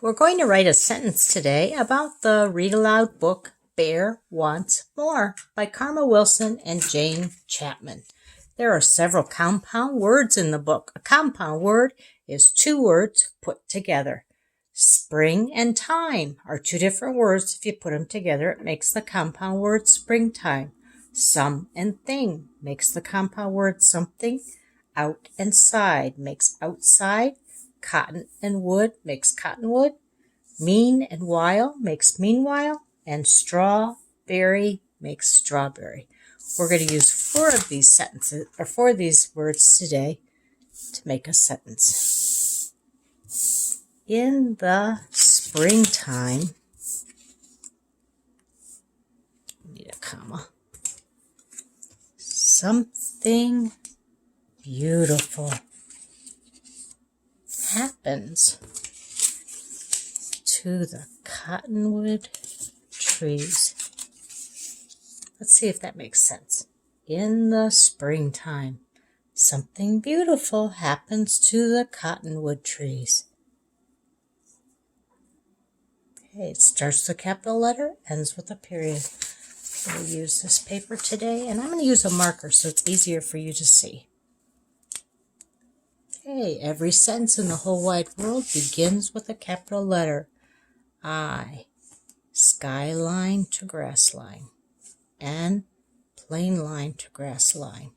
We're going to write a sentence today about the read aloud book Bear Wants More by Karma Wilson and Jane Chapman. There are several compound words in the book. A compound word is two words put together. Spring and time are two different words. If you put them together, it makes the compound word springtime. Some and thing makes the compound word something. Out and side makes outside. Cotton and wood makes cottonwood. Mean and while makes meanwhile. And strawberry makes strawberry. We're going to use four of these words today to make a sentence. In the springtime, need a comma, something beautiful happens to the cottonwood trees. Let's see if that makes sense. In the springtime, something beautiful happens to the cottonwood trees. Okay, it starts with a capital letter, ends with a period. We'll use this paper today, and I'm going to use a marker so it's easier for you to see. Okay, every sentence in the whole wide world begins with a capital letter. I, skyline to grass line, and plain line to grass line.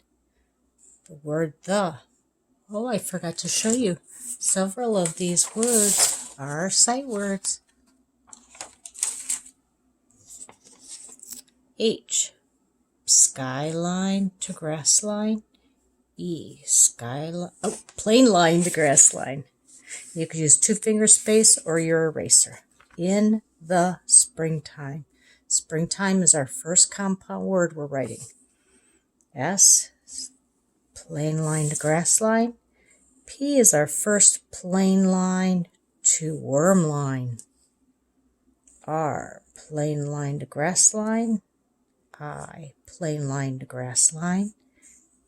The word the. Oh, I forgot to show you. Several of these words are sight words. H, skyline to grass line. E, plain line to grass line. You could use two-finger space or your eraser. In the springtime. Springtime is our first compound word we're writing. S, plain line to grass line. P is our first plain line to worm line. R, plain line to grass line. I, plain line to grass line.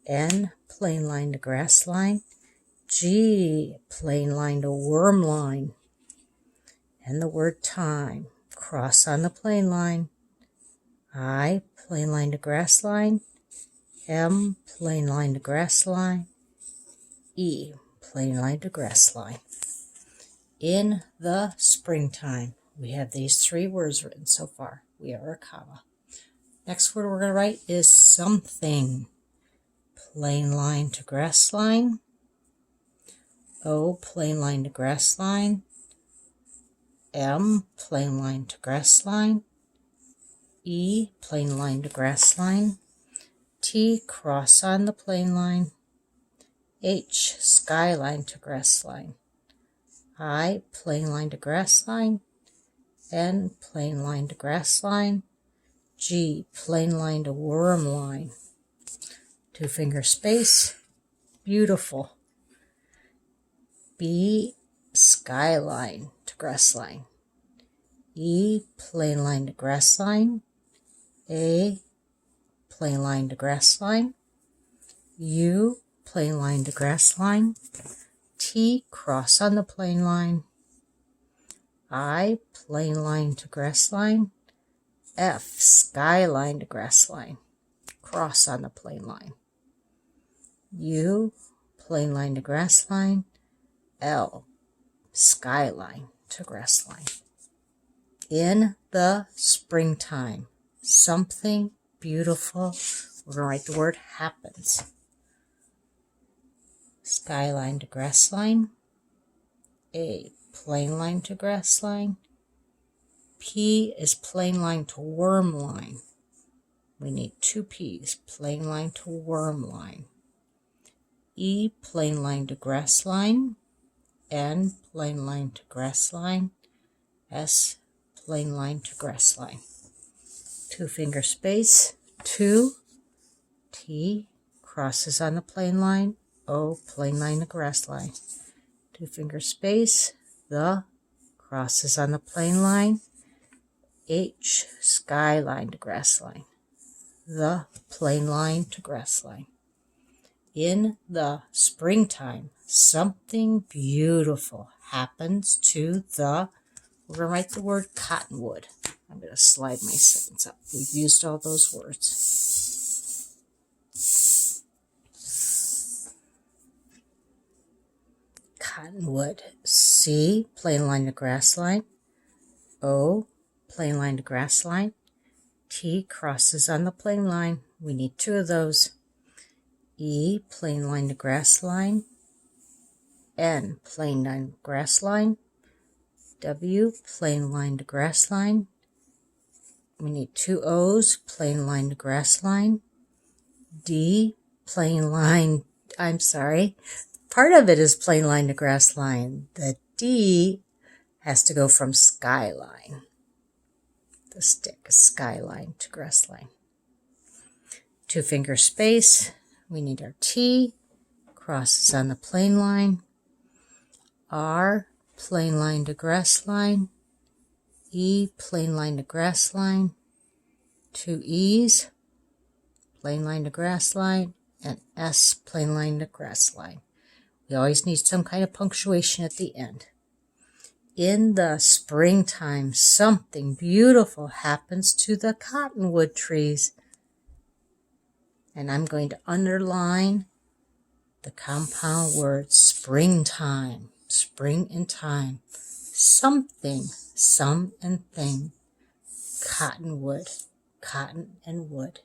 N, plain line to grass line. G, plain line to worm line. And the word time, cross on the plain line. I, plain line to grass line. M, plain line to grass line. E, plain line to grass line. In the springtime, we have these three words written so far. We are a comma. Next word we're going to write is something. Plain line to grass line. O, plain line to grass line. M, plain line to grass line. E, plain line to grass line. T, cross on the plain line. H, skyline to grass line. I, plain line to grass line. N, plain line to grass line. G, plain line to worm line. Two-finger space, beautiful. B, skyline to grass line. E, plain line to grass line. A, plain line to grass line. U, plain line to grass line. T, cross on the plain line. I, plain line to grass line. F, skyline to grass line. Cross on the plain line. U, plain line to grass line. L, skyline to grass line. In the springtime, something beautiful. We're going to write the word happens. Skyline to grass line. A, plain line to grass line. P is plain line to worm line. We need two P's, plain line to worm line. E, plain line to grass line. N, plain line to grass line. S, plain line to grass line. Two-finger space, 2. T, crosses on the plain line. O, plain line to grass line. Two-finger space, the, crosses on the plain line. H, skyline to grass line. The, plain line to grass line. In the springtime, something beautiful happens to the We're going to write the word cottonwood. I'm going to slide my sentence up. We've used all those words. Cottonwood. C, plain line to grass line. O, plain line to grass line. T, crosses on the plain line. We need 2 of those. E, plain line to grass line. N, plain line to grass line. W, plain line to grass line. We need 2 O's, plain line to grass line. D, plain line, part of it is plain line to grass line. The D has to go from skyline. The stick is skyline to grass line. 2 finger space. We need our T, crosses on the plain line. R, plain line to grass line. E, plain line to grass line. 2 E's, plain line to grass line. And S, plain line to grass line. We always need some kind of punctuation at the end. In the springtime, something beautiful happens to the cottonwood trees. And I'm going to underline the compound word springtime. Spring and time. Something, some and thing. Cottonwood. Cotton and wood.